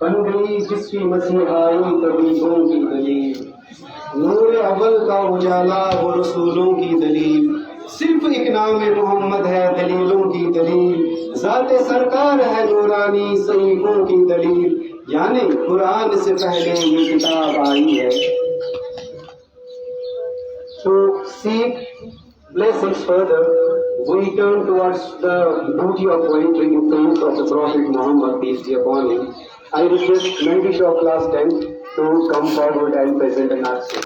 बन गई जिसकी मसीहाई तबलीगों की दलील, नूर अव्वल का उजाला वो रसूलों की दलील, सिर्फ एक नाम मोहम्मद है दलीलों की दलील, ज़ाते सरकार है नूरानी सहीफों की दलील, यानी कुरान से पहले ये किताब आई है। To seek blessings further, we turn towards the beauty of poetry in praise of the Prophet Muhammad, peace be upon him. I request Mendish of class 10 to come forward and present an answer.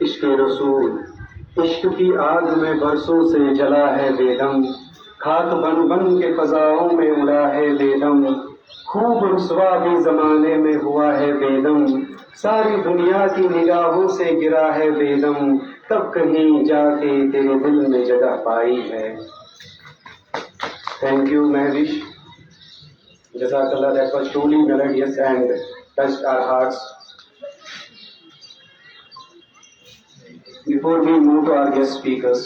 इश्क़ रसूल इश्क़ की आग में बरसों से जला है बेदम, खाक बन बन के फ़ज़ाओं में उड़ा है बेदम, खूब रुसवा भी ज़माने में हुआ है बेदम, सारी दुनिया की निगाहों से गिरा है बेदम, तब कहीं जाके तेरे दिल में जगह पाई है। Thank you, Mahvish. Jazakallah, that was truly melodious and touched our hearts. Before we move to our guest speakers,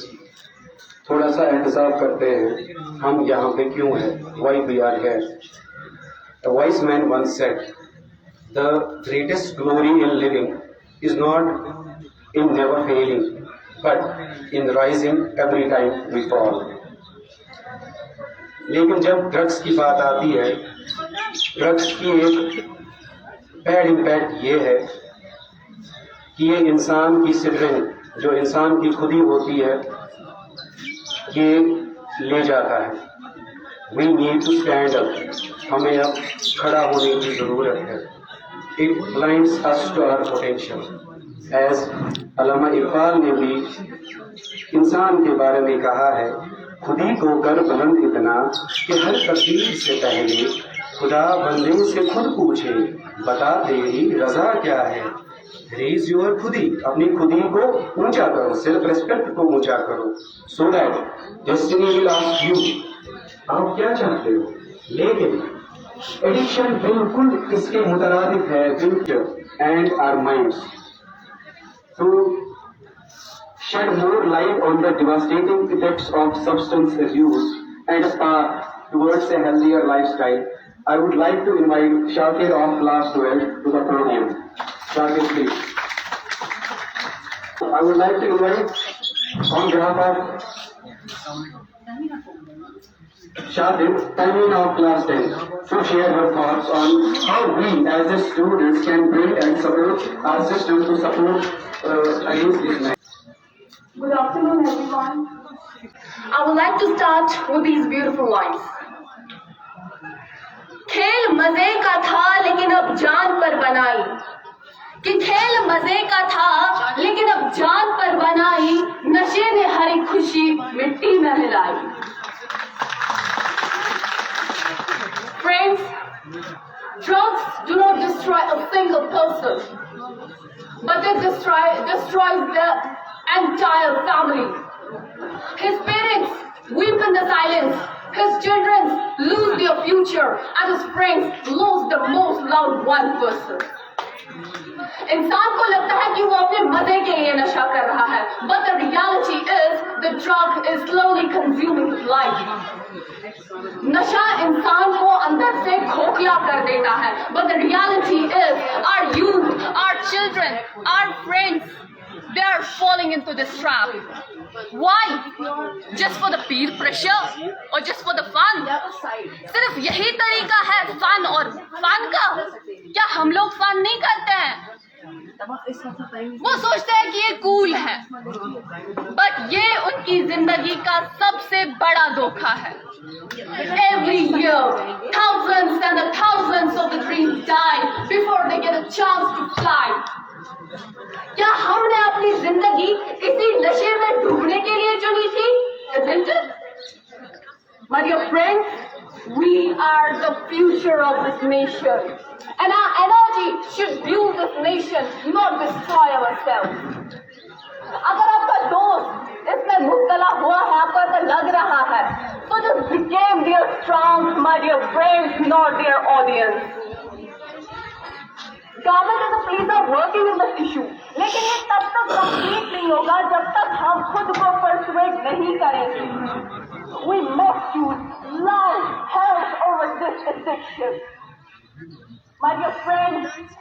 थोड़ा सा एहतसाब करते हैं हम यहाँ पे क्यों हैं, why we are here. A wise man once said, the greatest glory in living is not in never failing, but in rising every time we fall. लेकिन जब ड्रग्स की बात आती है, ड्रग्स की एक बैड इम्पैक्ट ये है कि ये इंसान की सिद्रें, जो इंसान की खुदी होती है, ये ले जाता है। We need to stand up. हमें अब खड़ा होने की ज़रूरत है। It blinds us to our potential. As अल्लामा इक़बाल ने भी इंसान के बारे में कहा है, खुदी को कर बुलंद इतना कि हर तकदीर से पहले खुदा बंदे से खुद पूछे, बता तेरी रजा क्या है। रेज योर खुदी, अपनी खुदी को ऊंचा करो, सेल्फ रेस्पेक्ट को ऊंचा करो, so that destiny will ask you, आप क्या चाहते हो। लेकिन एडिक्शन बिल्कुल इसके मुतरादिफ है, future and our minds. To shed more light on the devastating effects of substance abuse and a path towards a healthier lifestyle, I would like to invite Shakir of class 12 to the podium. Shakir, please. I would like to invite on behalf of Shadid, timing of class 10, to share her thoughts on how we as the students can build and support our system to support against this man. Good afternoon, everyone. I would like to start with these beautiful lines. खेल मजे का था लेकिन अब जान पर बनाई, कि खेल मजे का था लेकिन अब जान पर बनाई, नशे ने हरी खुशी मिट्टी में मिलाई. Friends, drugs do not destroy a single person, but it destroys the entire family. His parents weep in the silence, his children lose their future, and his friends lose the most loved one person. इंसान को लगता है कि वो अपने मजे के लिए नशा कर रहा है, but the reality is the drug is slowly consuming his life. नशा इंसान को अंदर से खोखला कर देता है, but the reality is our youth, our children, our friends, they are falling into this trap. Why? Just for the peer pressure or just for the fun? सिर्फ यही तरीका है फन और फन का? क्या हम लोग फन नहीं करते हैं? वो सोचते हैं कि ये कूल है, बट ये उनकी जिंदगी का सबसे बड़ा धोखा है. Every year, thousands and thousands of the dreams die before they get a chance to fly. क्या हमने अपनी जिंदगी इसी नशे में डूबने के लिए चुनी थी? Isn't it? My dear friends, we are the future of this nation, and our energy should build this nation, not destroy ourselves. अगर आपका दोस्त इसमें मुब्तला हुआ है, आपको ऐसा लग रहा है, so just become their strong, my dear friends, not their audience. Government and the police are working in this issue, लेकिन ये तब तक कंप्लीट नहीं होगा जब तक हम खुद को परसुएट नहीं करेंगे. We must choose life, health over this addiction. My dear friends, it's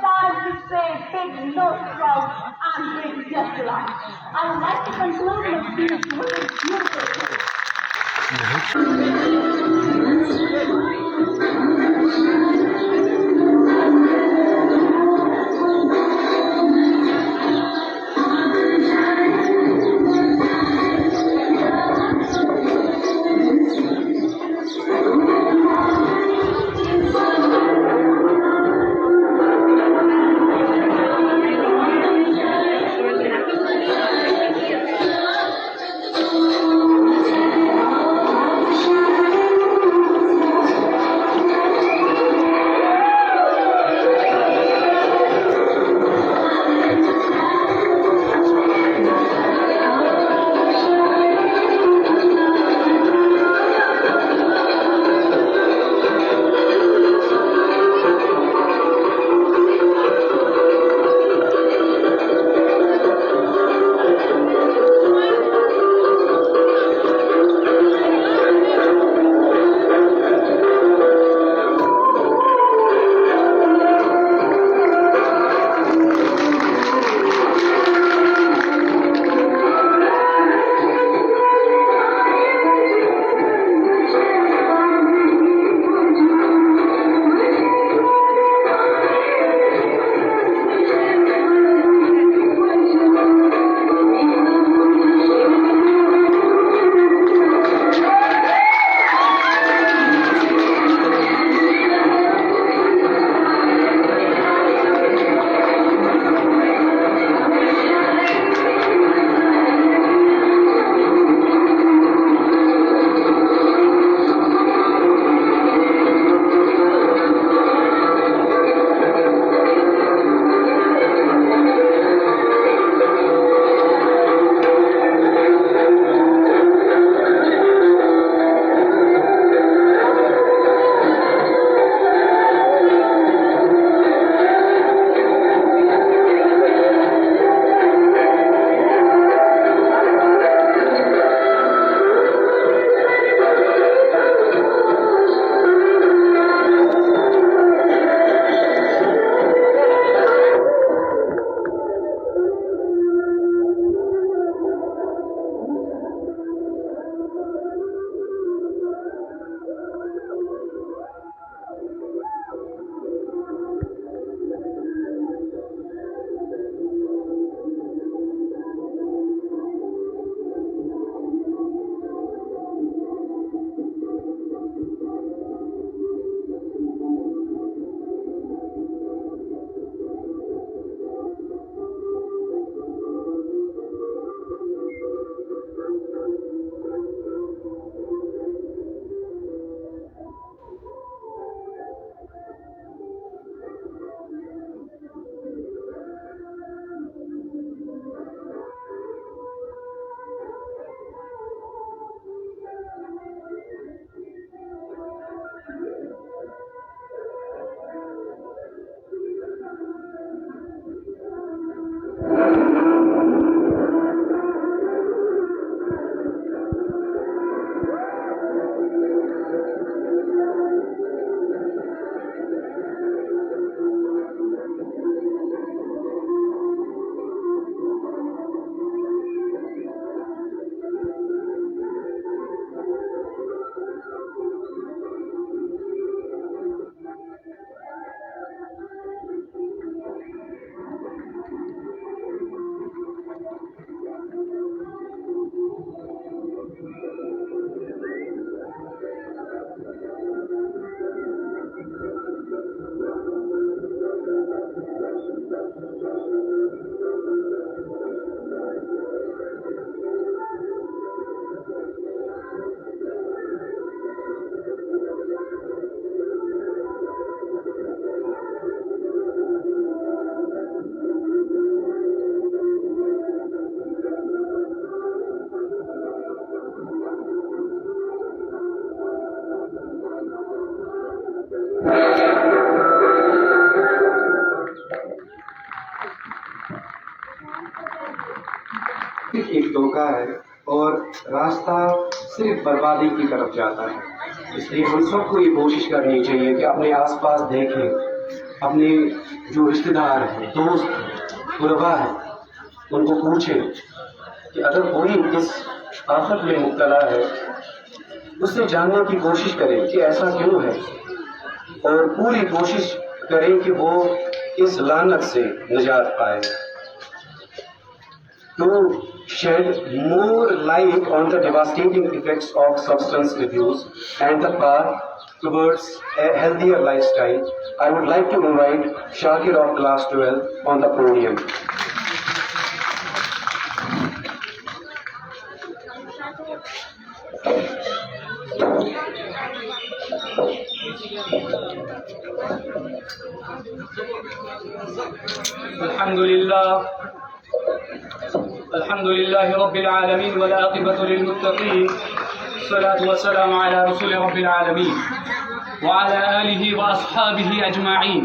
time to say big no to drugs and big yes to life. I would like to conclude my speech with a beautiful thing. एक धोखा है और रास्ता सिर्फ बर्बादी की तरफ जाता है। इसलिए हम सबको ये कोशिश करनी चाहिए कि अपने आसपास देखें, अपने जो रिश्तेदार हैं, दोस्त गुरबा हैं, उनको पूछें कि अगर कोई इस आफत में मुब्तला है उससे जानने की कोशिश करें कि ऐसा क्यों है, और पूरी कोशिश करें कि वो इस लानत से निजात पाए। To shed more light on the devastating effects of substance abuse and the path towards a healthier lifestyle, I would like to invite Shakir of Class 12 on the podium. अल्हम्दुलिल्लाह रब्बिल आलमीन वल आक़िबतु लिल मुत्तक़ीन सल्लल्लाहु वसल्लम अला रसूल रब्बिल आलमीन व अला आलिहि व अस्हाबिहि अजमाइन।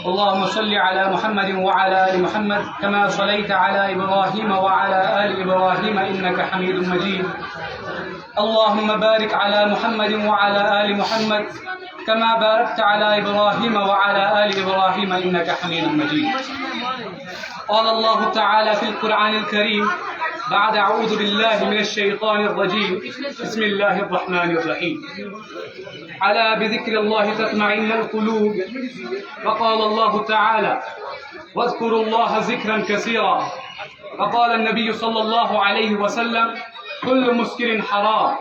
अल्लाहुम्मा सल्लि अला मुहम्मद व अला आलि मुहम्मद कमा सल्लैता अला इब्राहीम व अला आलि इब्राहीम इन्नका हमीदुम मजीद। अल्लाहुम्मा बारिक अला मुहम्मद व अला आलि मुहम्मद कमा बारकता अला इब्राहीम व अला आलि इब्राहीम इन्नका हमीदुम मजीद। قال الله تعالى في القرآن الكريم بعد أعوذ بالله من الشيطان الرجيم بسم الله الرحمن الرحيم ألا بذكر الله تطمئن القلوب وقال الله تعالى واذكروا الله ذكرا كثيرا وقال النبي صلى الله عليه وسلم كل مسكر حرام।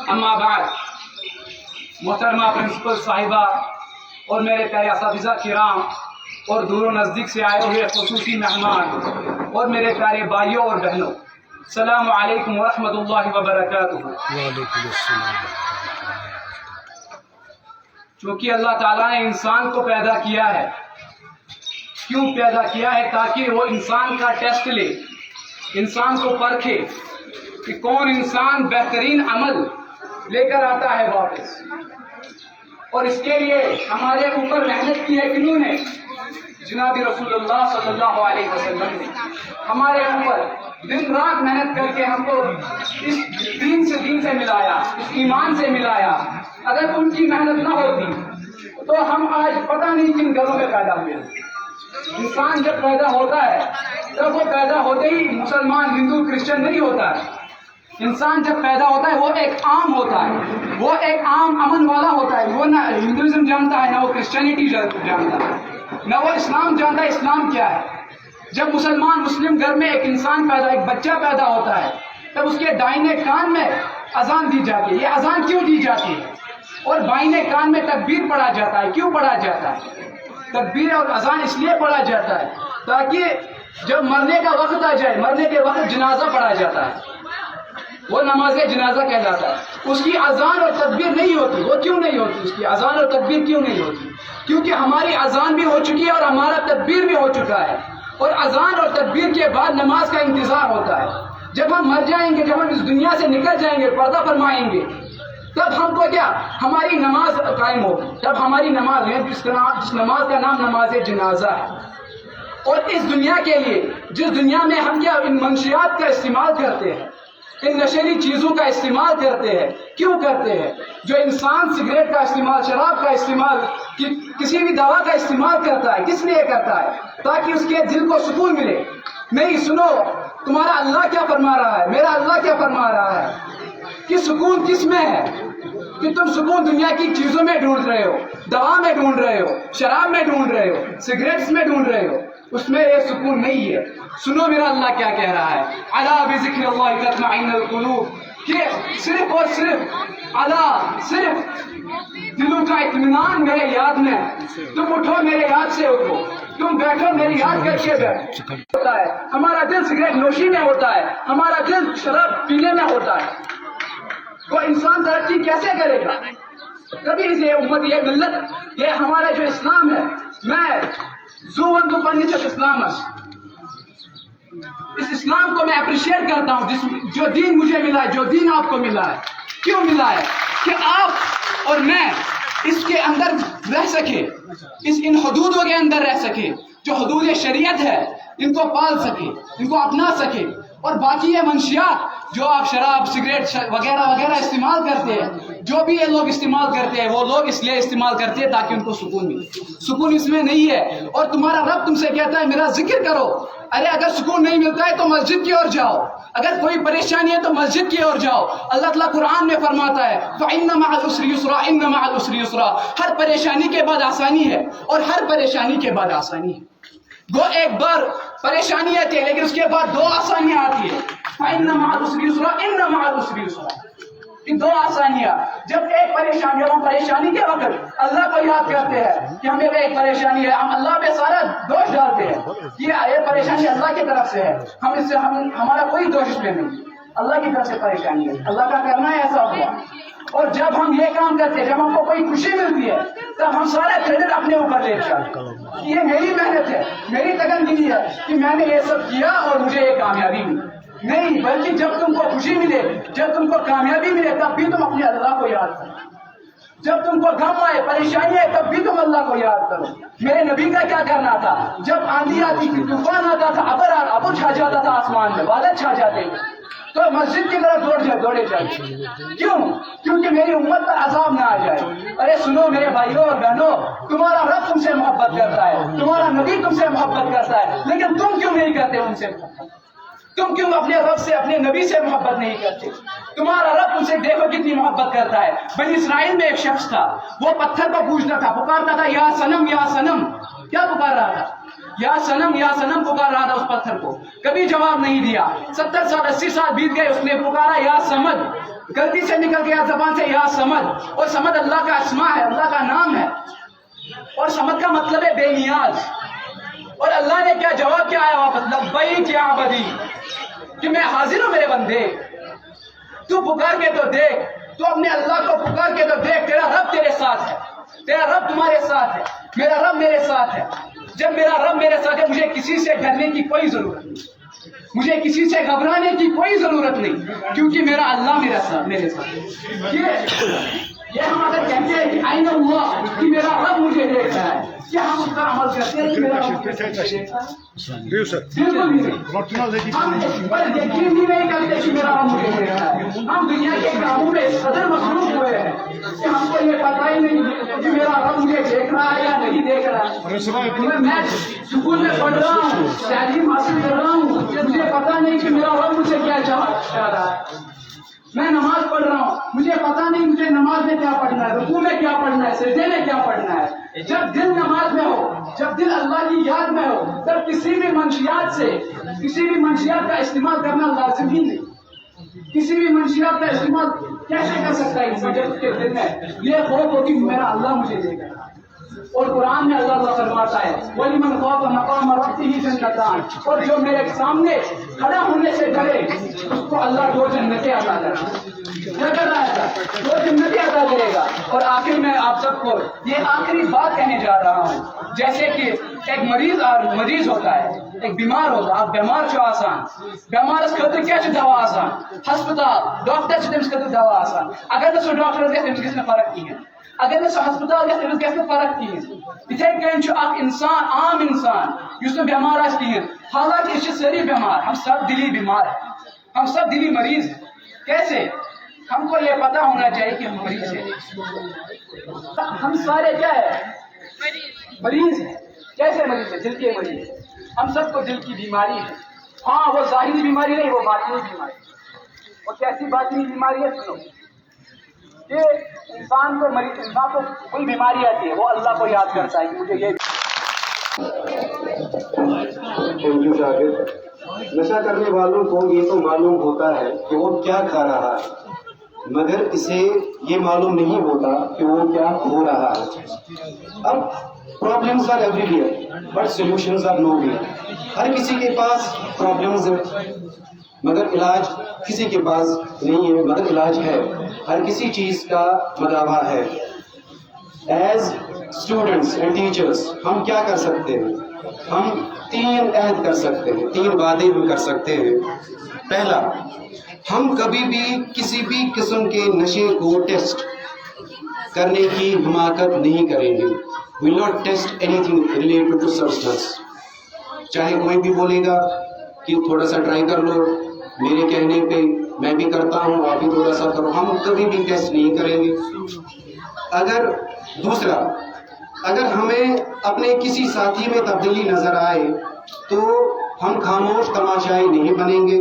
अम्मा बाद मोहतरमा प्रिंसिपल साहिबा और मेरे प्यारे असातिज़ा किराम और दूरों नज़दीक से आए हुए ख़ुसूसी मेहमान और मेरे प्यारे भाइयों और बहनों, सलाम अलैकुम व रहमतुल्लाहि व बरकातुहू। क्योंकि अल्लाह ताला ने इंसान को पैदा किया है, क्यों पैदा किया है? ताकि वो इंसान का टेस्ट ले, इंसान को परखे कि कौन इंसान बेहतरीन अमल लेकर आता है वापस। और इसके लिए हमारे ऊपर मेहनत की है किन्होंने? जनाब रसूलुल्लाह सल्लल्लाहु अलैहि वसल्लम ने हमारे ऊपर दिन रात मेहनत करके हमको इस दीन से मिलाया, इस ईमान से मिलाया। अगर उनकी मेहनत ना होती तो हम आज पता नहीं किन घरों में पैदा हुए। इंसान जब पैदा होता है तब वो पैदा होते ही मुसलमान, हिंदू, क्रिश्चियन नहीं होता है। इंसान जब पैदा होता है वो एक आम होता है, वो एक आम अमन वाला होता है। वो ना हिंदुइज्म जानता है, ना वो क्रिश्चियनिटी जानता है, ना वो इस्लाम जानता है इस्लाम क्या है। जब मुस्लिम घर में एक इंसान पैदा, एक बच्चा पैदा होता है, तब उसके दाहिने कान में अजान दी जाती है। ये अजान क्यों दी जाती है? और बाइने कान में तकबीर पढ़ा जाता है। क्यों पढ़ा जाता है? तकबीर और अजान इसलिए पढ़ा जाता है ताकि जब मरने का वक्त आ जाए, मरने के वक्त जनाजा पढ़ा जाता है, वो नमाज जनाजा कहलाता है। उसकी अजान और तकबीर नहीं होती। वो क्यों नहीं होती? उसकी अजान और तकबीर क्यों नहीं होती? क्योंकि हमारी अजान भी हो चुकी है और हमारा तकबीर भी हो चुका है। और अजान और तकबीर के बाद नमाज का इंतजार होता है। जब हम मर जाएंगे, जब हम इस दुनिया से निकल जाएंगे, पर्दा फरमाएंगे, तब हमको क्या, हमारी नमाज कायम होगी। तब हमारी नमाज है, जिस नमाज का नाम नमाज जनाजा है। और इस दुनिया के लिए, जिस दुनिया में हम क्या इन मंशियात का इस्तेमाल करते हैं, इन नशीली चीजों का इस्तेमाल करते हैं, क्यों करते हैं? जो इंसान सिगरेट का इस्तेमाल, शराब का इस्तेमाल, किसी भी दवा का इस्तेमाल करता है, किस लिए करता है? ताकि उसके दिल को सुकून मिले। नहीं, सुनो, तुम्हारा अल्लाह क्या फरमा रहा है, मेरा अल्लाह क्या फरमा रहा है, कि सुकून किस में है? कि तुम सुकून दुनिया की चीजों में ढूंढ रहे हो, दवा में ढूंढ रहे हो, शराब में ढूंढ रहे हो, सिगरेट्स में ढूंढ रहे हो, उसमें ये सुकून नहीं है। सुनो मेरा अल्लाह क्या कह रहा है, अला बिज़िक्रिल्लाहि तत्मइन्नुल कुलूब, कि सिर्फ और सिर्फ अला सिर्फ दिलों का इत्मीनान मेरे याद में। तुम उठो मेरे याद से उठो, तुम बैठो मेरी याद करके बैठो। होता है हमारा दिल सिगरेट नोशी में होता है, हमारा दिल शराब पीने में होता है। वो इंसान तरक्की कैसे करेगा? कभी ये उम्मत, ये मिल्लत, ये हमारा जो इस्लाम है, मैं जुवन को पढ़ने से इस्लाम है, इस इस्लाम को मैं अप्रिशिएट करता हूँ, जो दीन मुझे मिला है, जो दीन आपको मिला है। क्यों मिला है? कि आप और मैं इसके अंदर रह सके, इन हदूदों के अंदर रह सके, जो हदूद शरीयत है इनको पाल सके, इनको अपना सके। और बाकी ये मंशियात जो आप शराब सिगरेट वगैरह वगैरह इस्तेमाल करते हैं, जो भी ये लोग इस्तेमाल करते हैं, वो लोग इसलिए इस्तेमाल करते हैं ताकि उनको सुकून मिले। सुकून इसमें नहीं है। और तुम्हारा रब तुमसे कहता है मेरा जिक्र करो। अरे अगर सुकून नहीं मिलता है तो मस्जिद की ओर जाओ, अगर कोई परेशानी है तो मस्जिद की ओर जाओ। अल्लाह ताला कुरान में फरमाता है तो इन्ना मअल उसरि युसरा, इन्ना मअल उसरि युसरा। हर परेशानी के बाद आसानी है, और हर परेशानी के बाद आसानी है। वो एक बार परेशानी आती है लेकिन उसके बाद दो आसानियां आती है। इन्ना मअल उसरि युसरा, इन्ना मअल उसरि युसरा। इन दो आसानियां, जब एक परेशानी, हम परेशानी के वक्त अल्लाह को याद करते हैं कि हमें एक परेशानी है, हम अल्लाह पे सारा दोष डालते हैं, ये परेशानी अल्लाह की तरफ से है, हमारा कोई दोष इसमें नहीं, अल्लाह की तरफ से परेशानी है, अल्लाह का करना है, ऐसा हुआ। और जब हम ये काम करते हैं, जब हमको कोई खुशी मिलती है, तब हम सारा क्रेडिट अपने ऊपर ले जाते हैं। ये मेरी मेहनत है, मेरी लगनगिरी है कि मैंने ये सब किया और मुझे ये कामयाबी मिली। नहीं, बल्कि जब तुमको खुशी मिले, जब तुमको कामयाबी मिले, तब भी तुम अपने अल्लाह को याद करो। जब तुमको गम आए, परेशानी आए, तब भी तुम अल्लाह को याद करो। मेरे नबी का क्या करना था? जब आंधी आती थी, तूफान आता था, अबर छा जाता था, आसमान में बादल छा जाते थे, तो मस्जिद की तरफ दौड़े जाए। क्यों? क्योंकि मेरी उम्मत पर अजाब ना आ जाए। अरे सुनो मेरे भाइयों और बहनों, तुम्हारा रब तुमसे मोहब्बत करता है, तुम्हारा नबी तुमसे मोहब्बत करता है, लेकिन तुम क्यों नहीं करते उनसे? तुम क्यों अपने रब से, अपने नबी से मोहब्बत नहीं करते? तुम्हारा रब तुमसे देखो कितनी मोहब्बत करता है। बनी इस्राइल में एक शख्स था, वो पत्थर को पूछता था, पुकारता था या सनम या सनम। क्या पुकार रहा था? या सनम पुकार रहा था उस पत्थर को। कभी जवाब नहीं दिया। 70 साल 80 साल बीत गए, उसने पुकारा या समद। गलती से निकल गया जबान से या समद। और समद अल्लाह का अस्मा है, अल्लाह का नाम है, और समद का मतलब है बेनियाज। और अल्लाह ने क्या जवाब क्या आया वापस? लब्बैक या अबदी, कि मैं हाजिर हूं मेरे बंदे, तू पुकार के तो देख, तू अपने अल्लाह को पुकार के तो देख, तेरा रब तेरे साथ है, तेरा रब तुम्हारे साथ है, मेरा रब मेरे साथ है। जब मेरा रब मेरे साथ है, मुझे किसी से डरने की कोई जरूरत नहीं, मुझे किसी से घबराने की कोई जरूरत नहीं, क्योंकि मेरा अल्लाह मेरे साथ है। ये हम अगर कहते हैं कि आईना हुआ कि मेरा रब मुझे देख रहा है, क्या हम उसका अमल करते हैं कि मेरा रब मुझे देख रहा है? बिल्कुल भी नहीं। हम इस पर यकीन भी नहीं करते कि मेरा रब मुझे देख रहा है। हम दुनिया के कामों में इस कदर मसरूफ हुए हैं कि हमको ये पता ही नहीं कि मेरा रब मुझे देख रहा है या नहीं देख रहा है। मैं स्कूल में पढ़ रहा हूँ, तालीम हासिल कर रहा हूँ, मुझे पता नहीं कि मेरा रब मुझे क्या चाह रहा है। मैं नमाज पढ़ रहा हूँ, मुझे पता नहीं मुझे नमाज में क्या पढ़ना है, रुकू में क्या पढ़ना है, सजदे में क्या पढ़ना है। जब दिल नमाज में हो, जब दिल अल्लाह की याद में हो, तब किसी भी मंशियात का इस्तेमाल करना लाजिम ही नहीं। किसी भी मंशियात का इस्तेमाल कैसे कर सकता है इंसान जब उसके दिल में ये खौफ हो कि मेरा अल्लाह मुझे देगा। और कुरान में अल्लाह फरमाता है वलिमन खौफ मकाम रब्बिही जन्नतान, और जो मेरे सामने खड़ा होने से डरे उसको अल्लाह 2 जन्नतें अता करेगा। क्या कर रहा है? 2 जन्नतें अता करेगा। और आखिर में आप सबको ये आखिरी बात कहने जा रहा हूँ, जैसे कि एक मरीज होता है, एक बीमार होता है, आप बीमार छो आसान, बीमार क्या दवा आसान, हस्पताल डॉक्टर दवा आसान, अगर तो डॉक्टर गए फर्क की है, अगर हस्पताल गए फर्क की है। इथे कन इंसान आम इंसान बीमार हालांकि सारी बीमार, हम सब दिली बीमार है, हम सब दिली मरीज है। कैसे? हमको ये पता होना चाहिए कि हम मरीज है। हम सारे क्या है? मरीज है। कैसे मरीज है? दिल के मरीज है। हम सबको दिल की बीमारी है। हाँ, वो जाहिरी बीमारी नहीं, वो बातिनी बीमारी। वो कैसी बातिनी बीमारी है? सुनो, ये इंसान को कोई बीमारी आती है, वो अल्लाह को याद करता है कि मुझे ये। नशा करने वालों को ये तो मालूम होता है कि वो क्या खा रहा है, मगर इसे ये मालूम नहीं होता कि वो क्या हो रहा है। अब problems are everywhere but solutions are nowhere. हर किसी के पास प्रॉब्लम्स है मगर इलाज किसी के पास नहीं है, मगर इलाज है। हर किसी चीज का मदावा है। एज स्टूडेंट्स एंड टीचर्स हम क्या कर सकते हैं? हम 3 अहद कर सकते हैं, 3 वादे हम कर सकते हैं। पहला, हम कभी भी किसी भी किस्म के नशे को टेस्ट करने की हिमाकत नहीं करेंगे। Will not test anything related to substance. चाहे कोई भी बोलेगा कि थोड़ा सा ट्राई कर लो, मेरे कहने पे मैं भी करता हूँ, आप भी थोड़ा सा करो, हम कभी भी टेस्ट नहीं करेंगे। दूसरा, अगर हमें अपने किसी साथी में तब्दीली नजर आए तो हम खामोश तमाशाई नहीं बनेंगे,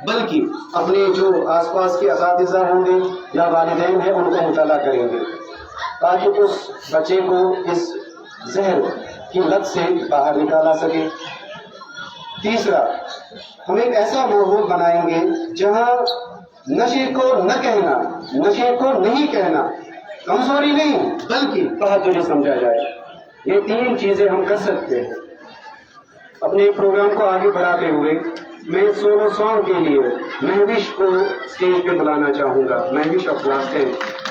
बल्कि अपने जो आसपास के असातिज़ा होंगे या वालिदैन हैं उनको मुताला करेंगे ताकि उस बच्चे को इस जहर की लत से बाहर निकाला सके। तीसरा, हम एक ऐसा माहौल बनाएंगे जहां नशे को न कहना, नशे को नहीं कहना कमजोरी नहीं बल्कि बहादुरी समझा जाए। ये 3 चीजें हम कर सकते हैं। अपने प्रोग्राम को आगे बढ़ाते हुए मैं सोलो सॉन्ग के लिए महविश को स्टेज पे बुलाना चाहूंगा। Mahvish of class 10।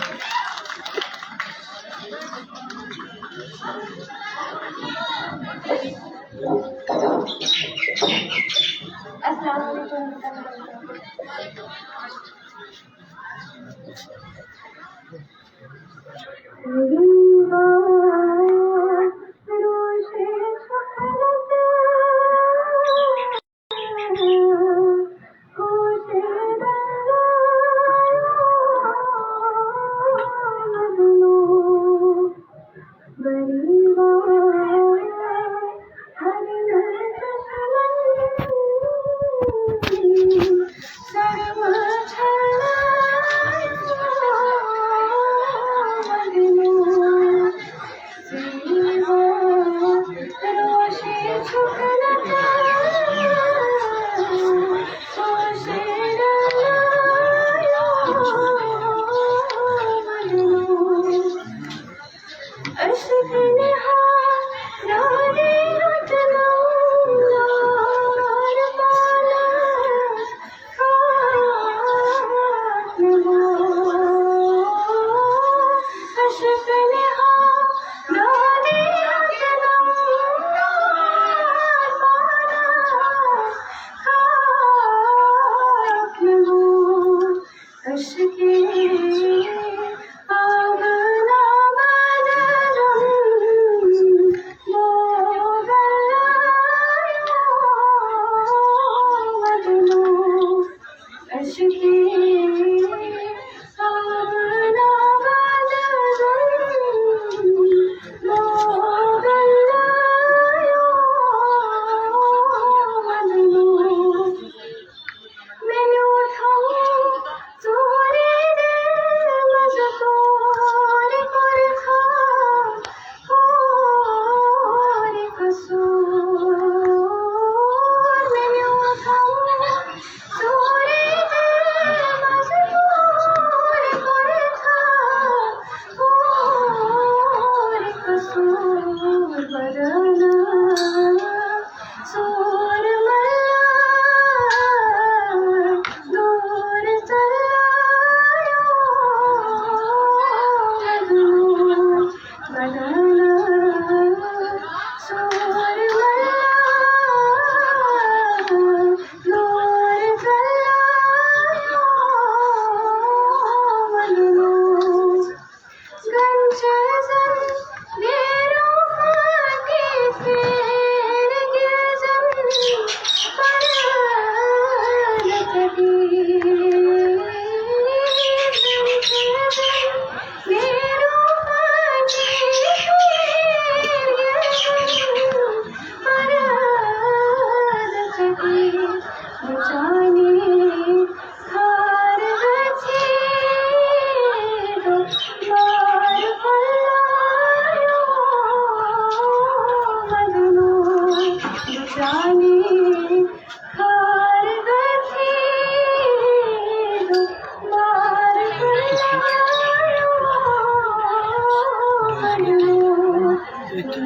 Thank you,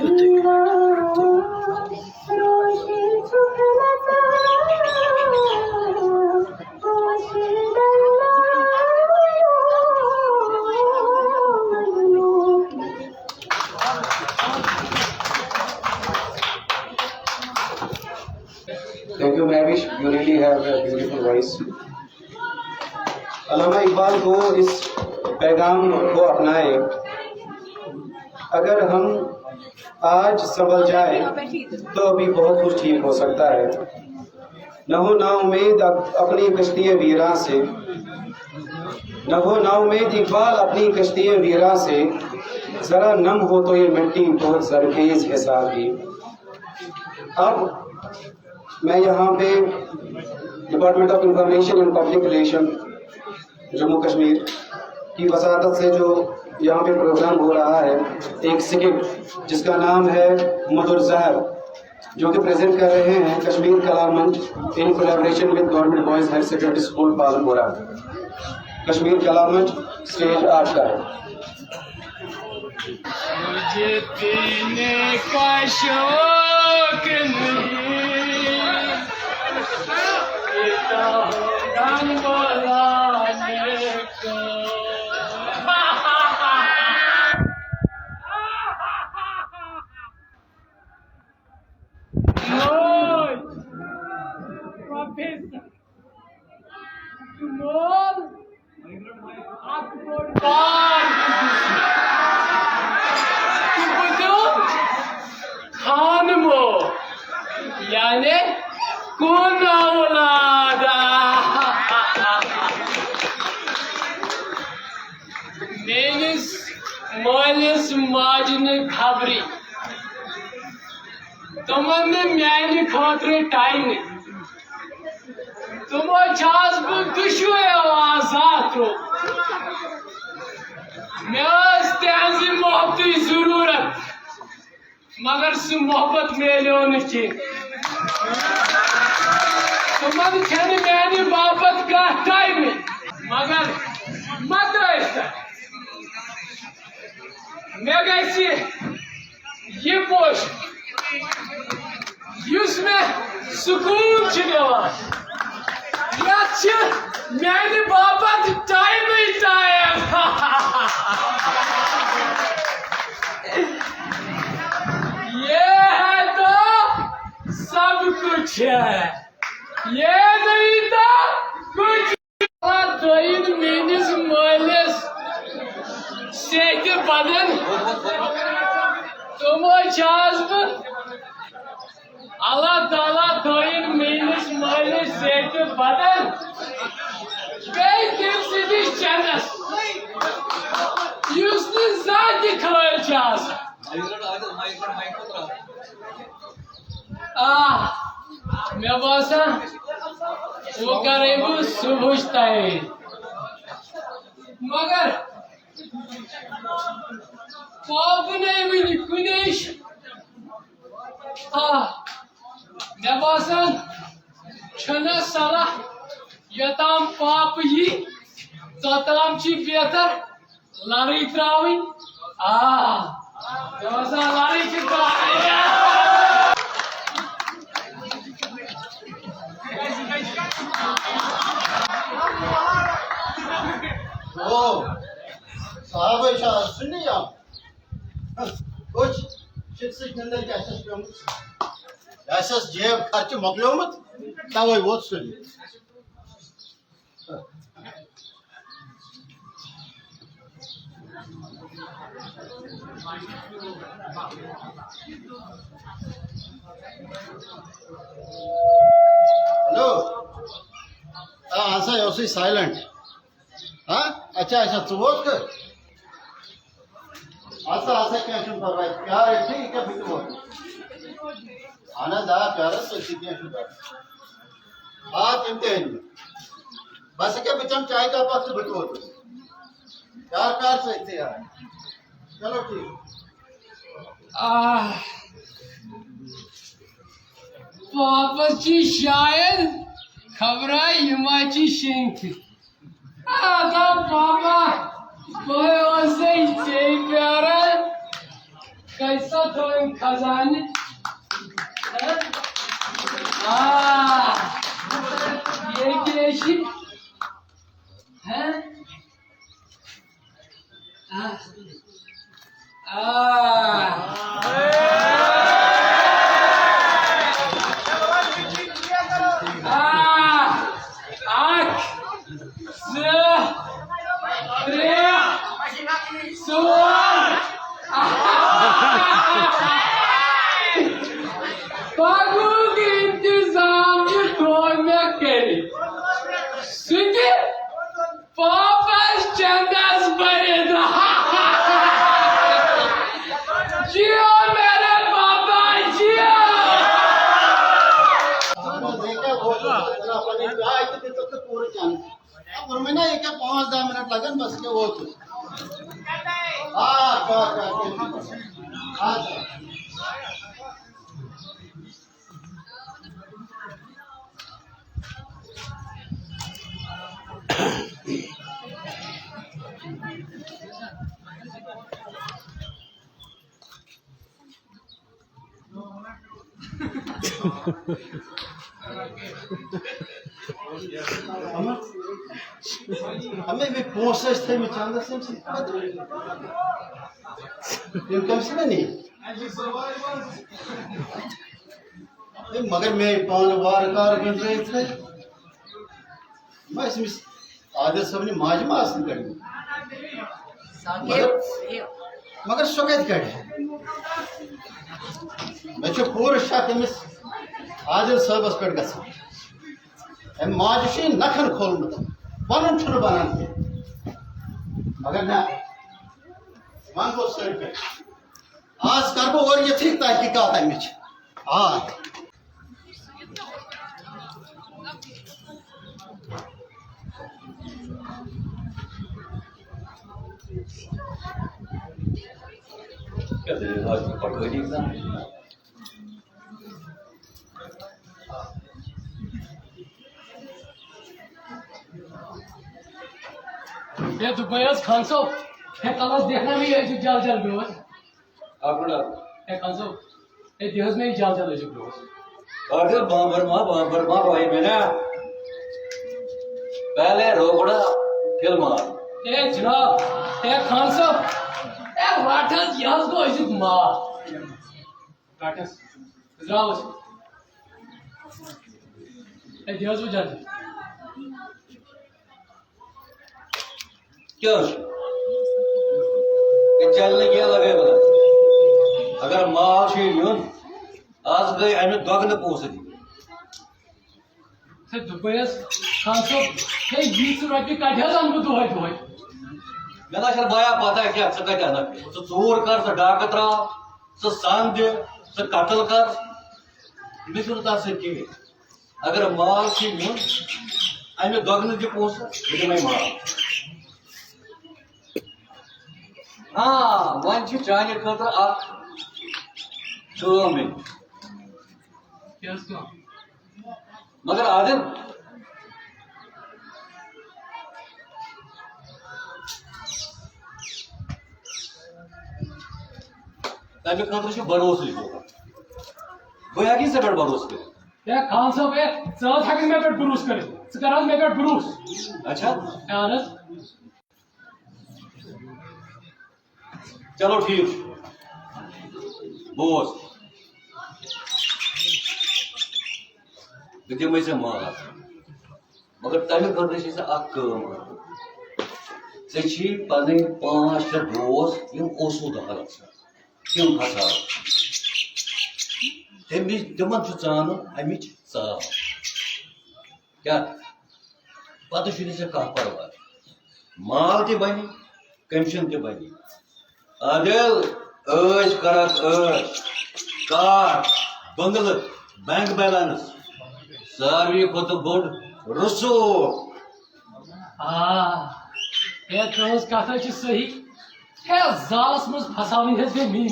Mavish. You really have a beautiful voice. अल्लामा इकबाल को इस पैगाम को अपनाए, अगर हम आज संभल जाए तो अभी बहुत कुछ ठीक हो सकता है। न हो ना उम्मीद अपनी कश्ती वीरा से, न हो ना उम्मीद इकबाल अपनी कश्ती वीरा से, जरा नम हो तो ये मिट्टी बहुत जरखेज है साथी। अब मैं यहाँ पे department of information and public relation Jammu Kashmir की वसादत से जो यहाँ पे प्रोग्राम हो रहा है, एक स्किट जिसका नाम है मधुर जहर, जो कि प्रेजेंट कर रहे हैं Kashmir Kala Manch in collaboration with government boys higher secondary school Palampura. Kashmir Kala Manch stage 8 का है। मुझे पीने का शौक नहीं, रंग बोलाने को। प्रोफेसर मोल अकबर खानमो यानी कौन औलादा मेनिस मालिस माजन खबरी तुमन म्यान खतर टाइम तुमो छास बह दुशवे आजाद रो मे तहज मोहब्बत जरूरत मगर सह मोहब्बत मिलो नी तुमन मानी बापत कह टाइम मगर मत मे गि पोश युस मे सुकून दिवान मानी बापत टाइम टाइम ये है तो सब कुछ है, ये नहीं तो कुछ। मेनिस मालिस सेहत बदन तुमो अल्लाह ताला थोइन मेनिस मालिस सेहत बदन तम सदिस चंदस युस नी खल मे बासान वो करे बह सुबह तैयारी मगर पापने वन कुनेश मे बासान सलाह योताम पाप यी तोताम बेहतर लड़ाई त्रावी मे बासान लड़ाई साहब सुन जेब खर्च मोकलोमत तवे वो सुन हेलो हाँ सर साइलेंट हाँ अच्छा अच्छा तो वो कर ऐसा क्या परवाह प्यार है ठीक है फिर वो आनंद आ प्यार तो क्या हाँ चिंते बस क्या बिचम चाय का पक्ष बिटो प्यार प्यार से इतने यार चलो ठीक पापची शायद खबरा युमाची शेंख आता पापा कोई वैसे ही प्यारा कैसा थोड़ा खजाने ये कैसी है मैं ना एक 5-10 मिनट लगन बस के वो हमें भी पोसेस थे में चांदा से ये कम से नहीं मगर मैं पान बार कार बन रहे थे मैं इसमें आदर सबने माजमा हासिल कर मगर सुगत कर मैं पूरा शक अमिस आदिल साहबस पे गम माजी नखन खोलमुत वन बनान मगर ना वन गो सर पे आज कर बो और ये थी तहकीकात अमिच ये दुबईस खान साहब है कलस देखना भी है जो जल जल गयो आपड़ा है खान साहब ये देहस में ही जल जल है जो गयो अरे बाबर मां भाई मैंने पहले रोकड़ा फिर मार ए जनाब ए खान साहब ए वाटस यहां को इजुक मार वाटस जाओ ए देहस में जल क्या चलने क्या लगे बता अगर माल यून आज गए अमे दोगन पोस दी दुबईस खान साहब है 20 रुपये कटिया हम दुहै दुहै मैं ना बाया पता है क्या सका क्या तो चोर कर स डाक त्रा स सांद दे स कत्ल कर बिसुरता से की अगर माल यून अमे दोगन दि पोस मैं माल हाँ वन चाने खतर मगर आदिल तमें खतर भरोस बह हेकी पे भरोस कर खान साहब है हेक मे पे भरोस कर मे पे भरोस अच्छा अहन चलो ठीक बोस दिम से माल मगर तमें खतर ची पन 5-6 दोस्त ओसूद हालत तम फसा तिमन चान अमिच साफ क्या पत कह परवाह माल त बन कमीशन त बन आदिल करत कार बंगल बैंक बैलेंस सारी खुद बोड़ रसूख ये तुज कथ सही है जालस मज फसावन गई मीन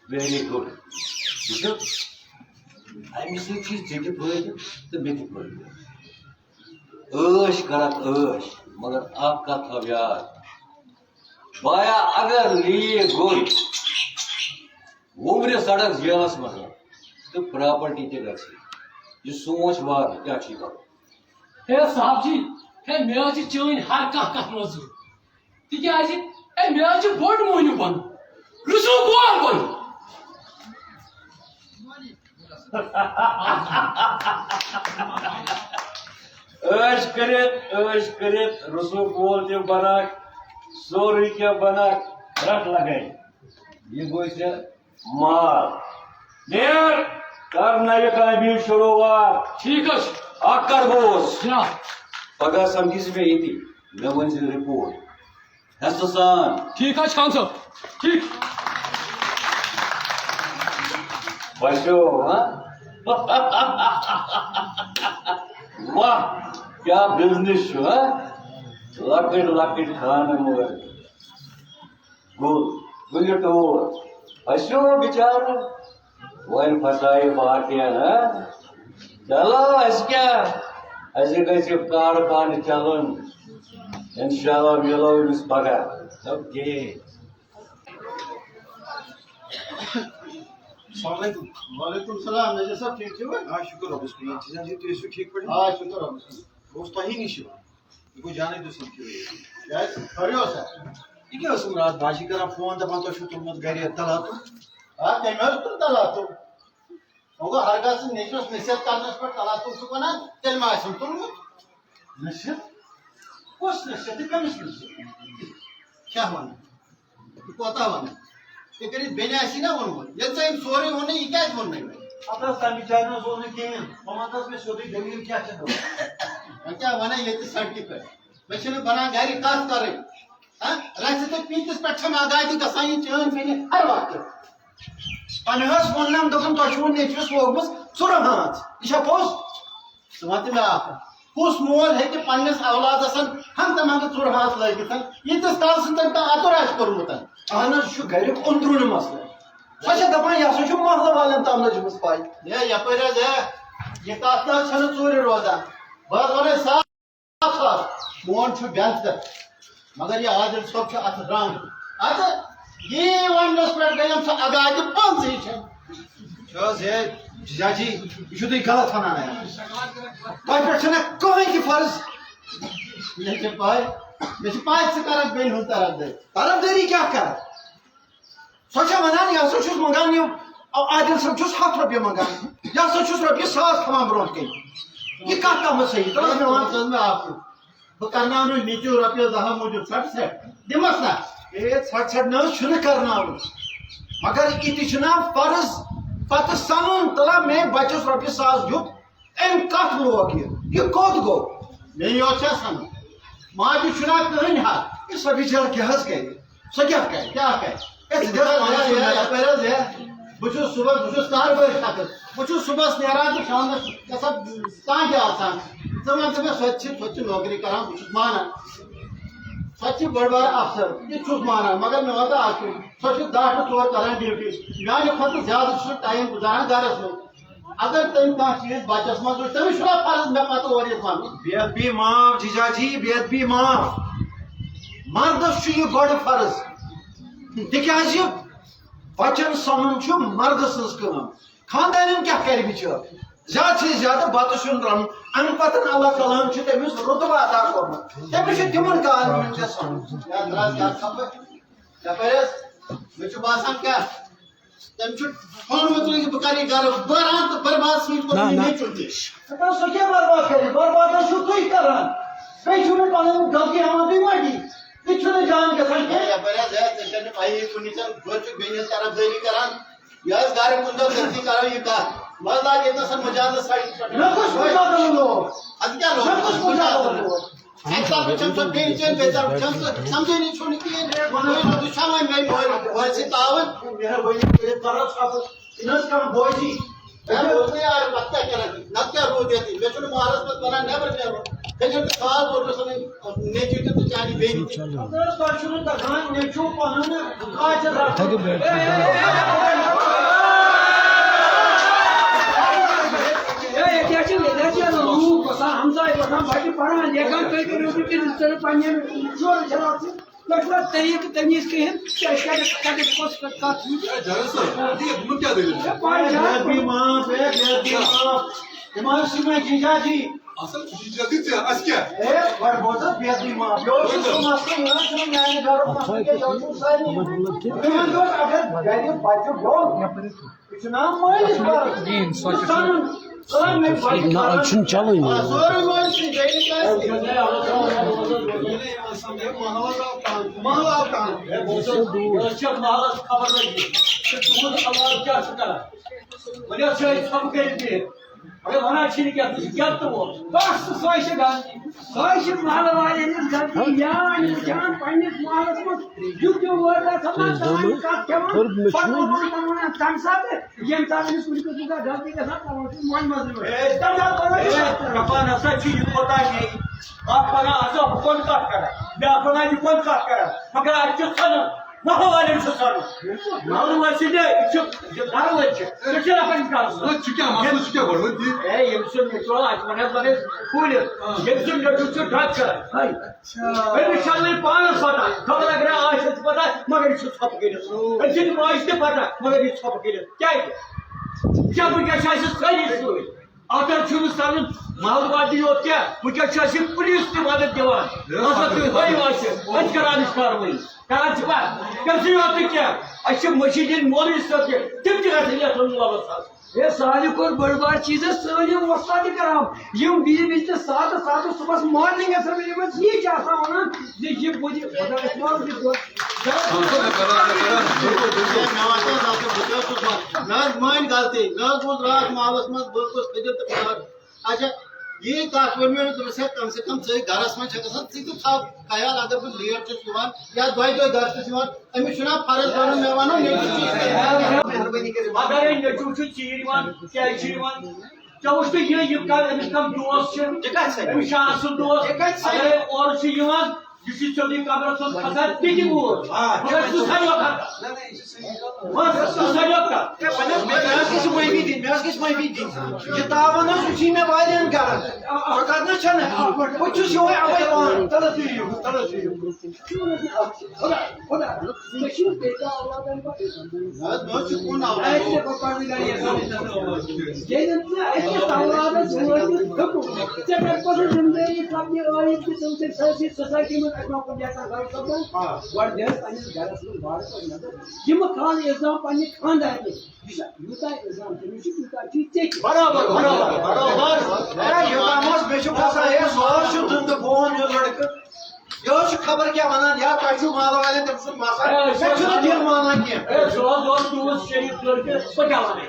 वेरी गुड अमि सत फायदे तो मे फायदे करत मगर आप कथ थव याद बाया अगर लीक गोल सड़क जेलस मज तो प्रॉपर्टी ते गई ये सोच वार क्या छी कर हे साहब जी हे मे चैन हर कह मजूर तिकाज हे मे बोट मोहनू बन रुसू बोल बन ऐश करित रसू बोल ते बना सोरी क्या बना रट लगाई ये गो से माल देर करना ये काबिल शुरुआत ठीक है आकर बोस क्या पगा समझिस में इति मैं वंस रिपोर्ट हसन ठीक है खान साहब ठीक बचो हाँ वाह क्या बिजनेस है लकड़ खाने मगर गुल तो हसो बेचार वन फसाई बाटिया ना चलो अस क्या अस गए कारखान चलन इंशाल्लाह मिलो इस पगा ओके वालेकुम सलाम मेजर साहब ठीक छो हाँ शुक्र रब्बस कुन इंतजाम जी तो ठीक पड़े हाँ शुक्र रब्बस रोज तो ही निशो को जाने दो सब क्यों यार खड़ियो सर ये क्या सुन रात बाजी करा फोन दबा तो शुक्र मत गरी तला तो हाँ तेमेल तो तला तो होगा हर गास नेचुरल नसीहत करने पर तला तो सुकना तेल में आसम तुम नसीहत कौन नसीहत कम क्या माने कोता माने ये करीब बेनासी ना वोन ये सेम सोरे होने ये क्या वोन नहीं अपना समिचार ना जोने के ममताज में सोदी दलील क्या चलो क्या वना ये तो सर्टिफिकेट बच्चे ने बना गाड़ी कास करे हां रात से 35 पट्टा में आगादी का साइन चैन मैंने हर वक्त पनहस वोनम दोकम तो शोन नेचुरस वोगमस सुरहात इशा पोस समझ में आप कुछ मोल है कि पन्नस औलाद असन हम तमाम सुरहात लगे थे ये तो साल से तक आतोराज करूंगा अहन शु गरिक अंदरून मसला सच दपन या सु महल वालन ताम नजमस पाई ये यपर ये कास्ता छन चोरी रोजा बस वने साफ साफ मोन छु बेंत मगर ये आदिल सब छ अथ रंग अत ये वनस पर गयम स आगाज पंच छ चोज है जाजी यु तो गलत फना है तो पर छने कोई की फर्ज ये के पाए मैं पांच से करब बेन होता रह दे तरफ देरी क्या कर सोचा मनान या सोचुस मंगान यू आदिल सब छुस 7 रुपया मंगान या सोचुस रुपया 100 तमाम ब्रोट के ये का काम सही तो मैं वांत में आप बकरना नु नीचे रुपया दहा मौजूद सट से दिमस ना ए छट न शुरू करना मगर इति छना फर्ज पत सनन तला में बचस रुपया 100 जुत एम कत लोग ये कोद गो नहीं हो छ सन मां चुना कहन हा ये सभी जल के हंस गए सो क्या कहे क्या कहे इस जगह बुझो सुबह बुझो 4 बजे तक बुझो सुबह नेरा तो शाम का सब कहां के आसान समय में स्वच्छ नौकरी करा बुझो माना स्वच्छ बड़बार अफसर ये छुस माना मगर मैं होता आके स्वच्छ 10 to 4 करा ड्यूटी यानी खत ज्यादा छु टाइम गुजारन घरस में अगर तुम का चीज बचस में तो तभी शुरा फर्ज में पता और ये मान बेअदबी माफ जीजाजी बेअदबी माफ मर्दस छु ये बड़ फर्ज तिकाज बचन सनन छु मर्द सन्स काम खानदानन क्या कर बिचार ज्यादा से ज्यादा बात सुन रन अन पतन अल्लाह कलाम छु तमिस रुतबा अता करन तमिस तिमन का आदमी के सन या दराज का सब या पेस मैं छु बासन क्या तम छु फोन में तो बकारी गार बरात बर्बाद सीट को नहीं चुनते तो सो क्या बर्बाद करे बर्बाद छु तू करन कई छु में पालन गलती हम भी माटी किछु ने जान के संग या बरा है सेशन भाई कुनिचन गोच बेने तरफ देरी करान यास गारे कुंदर गलती करो ये का मजा ये तो सब मजाद साइड न कुछ बुझा दो लोग आज क्या लोग न कुछ बुझा दो लोग एक साथ चम बेचन बेचार चम समझे नहीं छोड़ के बने तो शाम में मोर से तावन मेरा भाई तेरे तरफ सब इनस काम बोजी मैं बोलते यार पत्ता करा न क्या रो देती मैं चलो महाराज पर बना नेवर करो फिर साल और समय नेचर तो चाली बेनी अगर पाछुन तगान नेचू पनन काज राख क्या चल रहा है लोग पता हम सारे पता बाकी पढ़ा लेकर कई कई लोग के तरफ पानी में जोर चला मतलब तरीक तमीज कहें बेदबी माफ है, बेदबी माफ। इमाम सिंह जीजा जी Asıl cildisi asker. बड़ बहुत बेदबी माफ। यो सो मसला ना सुन मैंने घर में के यो सारी मैं जो अगर गाड़ी बाजू गो इतना माइल पर दिन सोच में ना अच्छा चलो सोरे माइल से गाड़ी अरे वना छीन क्या तो वो बस सोच माल वाले ने गलती यान जान पाने मालस में युग वर्ड समाज का केवल परमाणु संसा है ये इंसान ने कुछ का गलती के साथ मन मजबूर कपान असा चीज पता नहीं आप बना असो कौन काट करा मैं अपना जी कौन काट करा मगर आज सन महावाले सन महावाले से जो दारू है तो अपन का Çıkıyor masum çıkıyor var. Yemsun metro açmana bana kul yemsun metro ढाक कर हाय मैं विशाल में पान पता खबर लग रहा आज से पता मगर इस छप के ऐसे तो आज से पता मगर इस छप के क्या है क्या बुझा शायद सही सुई अगर शुरू साल मालवादी हो क्या बुझा शायद पुलिस की मदद देवा ऐसा तो होई वासे आज करानी कार्रवाई काज पर कैसे होती क्या अच्छे मशीन मौलवी सब के तुम जगह से ले वाला ये सारी को बड़ी बार चीजें सारी वस्ताद कराम ये बीच में सात सुबह मॉर्निंग है सर ये ये चाहता हूं ना ये मुझे बता इस्तेमाल की दो माइन गलती रात मालस मत बिल्कुल खजत अच्छा ये काटवन में तो कम से कम से घरस में छकसन तो था ख्याल अगर बस लेट से सुवान या दवाई तो घर से सुवान अमी सुना फर्ज बनो मैं वानो मेहरबानी करे अगर ये चूचू चीरवान क्या चीरवान क्या उसके ये का कम दोस्त है निशान सुन दोस्त अरे और चीरवान जिस चोरी काबरा सुन खसा टिकी वो ये सुसाई होता बस सुसाई होता मैं किताब ना सुची में वायरन कर करना चना कुछ जो है अवे पान तल सुइयो खुदा मशीन बेटा औलादन को दो चुकून आओ ऐसे पकड़ निकाल ये ना ऐसे औलादन छोड़ जब पर जिंदगी सब ये और इसकी तुमसे सारी सोसाइटी में अपना को जाता घर सब व्हाट जस्ट अन्य घर से बाहर को नजर ये मकान एग्जाम पानी खानदार में युता एग्जाम युता चीज बराबर ये मामस बेशु खासा है सोर शु तुम तो फोन जो लड़के यो खबर क्या वना या काशु माल वाले तब से मासा मैं जो दिल माना किया ए जो तू शरीफ लड़के पकावाने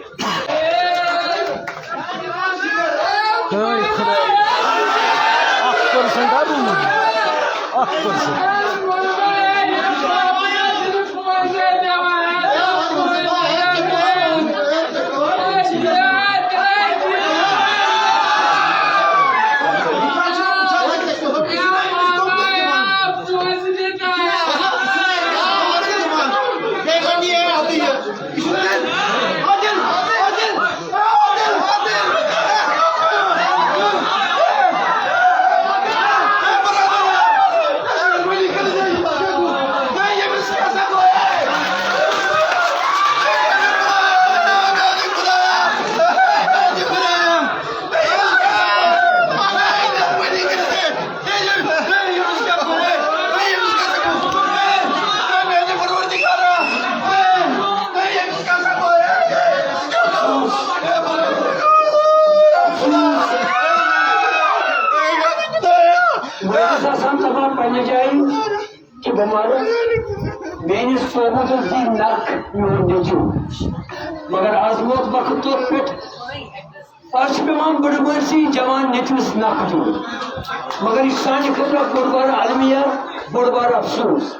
मगर आजमत वक्त पे आज पेवान बड़ बड़ी जवान नथमिस नख दिन मगर यह सान खुद बोड़ बार अलमिया बोड़ बार अफसोस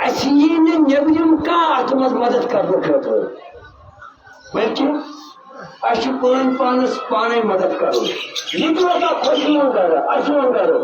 अस नबरम कत मदद करने खुद बल्कि पान पानस पाने मदद करो निकलो खुश करो